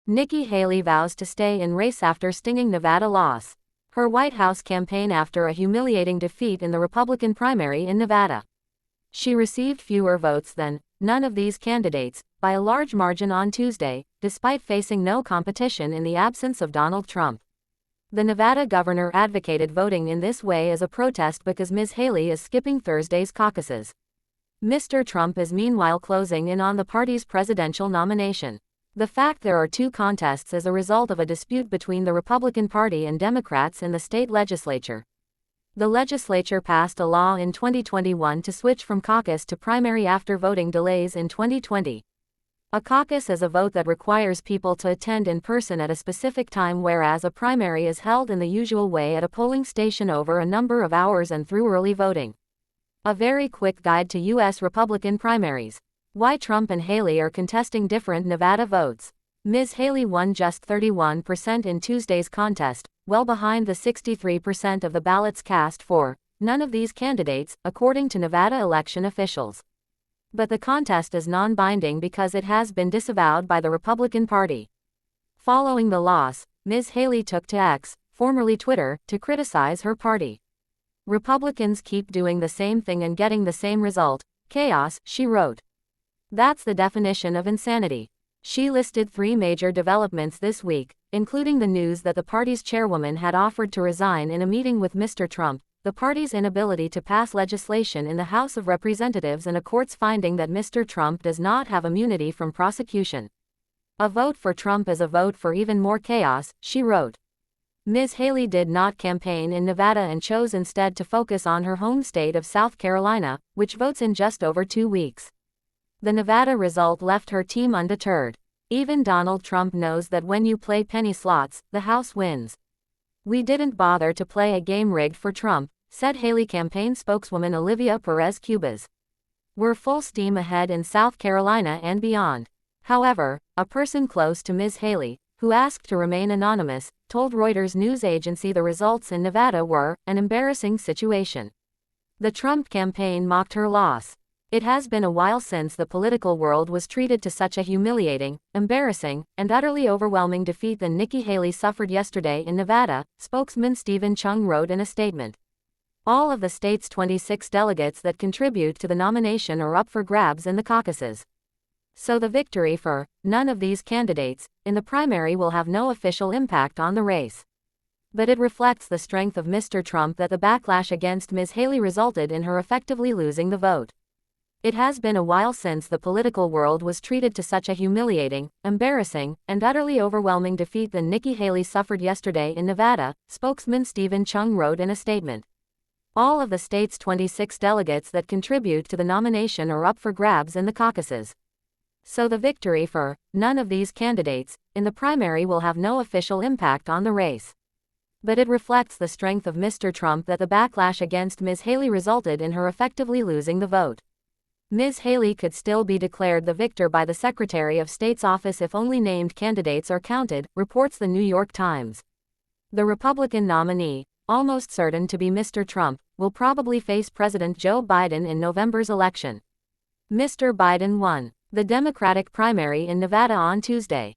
Nikki Haley vows to stay in race after stinging Nevada loss. Her White House campaign after a humiliating defeat in the Republican primary in Nevada. She received fewer votes than none of these candidates, by a large margin on Tuesday, despite facing no competition in the absence of Donald Trump. The Nevada governor advocated voting in this way as a protest because Ms. Haley is skipping Thursday's caucuses. Mr. Trump is meanwhile closing in on the party's presidential nomination. The fact there are two contests is a result of a dispute between the Republican Party and Democrats in the state legislature. The legislature passed a law in 2021 to switch from caucus to primary after voting delays in 2020. A caucus is a vote that requires people to attend in person at a specific time, whereas a primary is held in the usual way at a polling station over a number of hours and through early voting. A very quick guide to U.S. Republican primaries. Why Trump and Haley are contesting different Nevada votes. Ms. Haley won just 31% in Tuesday's contest, well behind the 63% of the ballots cast for none of these candidates, according to Nevada election officials. But the contest is non-binding because it has been disavowed by the Republican Party. Following the loss, Ms. Haley took to X, formerly Twitter, to criticize her party. Republicans keep doing the same thing and getting the same result, chaos, she wrote. That's the definition of insanity. She listed three major developments this week, including the news that the party's chairwoman had offered to resign in a meeting with Mr. Trump, the party's inability to pass legislation in the House of Representatives, and a court's finding that Mr. Trump does not have immunity from prosecution. A vote for Trump is a vote for even more chaos, she wrote. Ms. Haley did not campaign in Nevada and chose instead to focus on her home state of South Carolina, which votes in just over 2 weeks. The Nevada result left her team undeterred. Even Donald Trump knows that when you play penny slots, the House wins. We didn't bother to play a game rigged for Trump, said Haley campaign spokeswoman Olivia Perez-Cubas. We're full steam ahead in South Carolina and beyond. However, a person close to Ms. Haley, who asked to remain anonymous, told Reuters news agency the results in Nevada were an embarrassing situation. The Trump campaign mocked her loss. It has been a while since the political world was treated to such a humiliating, embarrassing, and utterly overwhelming defeat than Nikki Haley suffered yesterday in Nevada, spokesman Stephen Chung wrote in a statement. All of the state's 26 delegates that contribute to the nomination are up for grabs in the caucuses. So the victory for none of these candidates in the primary will have no official impact on the race. But it reflects the strength of Mr. Trump that the backlash against Ms. Haley resulted in her effectively losing the vote. It has been a while since the political world was treated to such a humiliating, embarrassing, and utterly overwhelming defeat than Nikki Haley suffered yesterday in Nevada, spokesman Stephen Chung wrote in a statement. All of the state's 26 delegates that contribute to the nomination are up for grabs in the caucuses. So the victory for none of these candidates in the primary will have no official impact on the race. But it reflects the strength of Mr. Trump that the backlash against Ms. Haley resulted in her effectively losing the vote. Ms. Haley could still be declared the victor by the Secretary of State's office if only named candidates are counted, reports the New York Times. The Republican nominee, almost certain to be Mr. Trump, will probably face President Joe Biden in November's election. Mr. Biden won the Democratic primary in Nevada on Tuesday.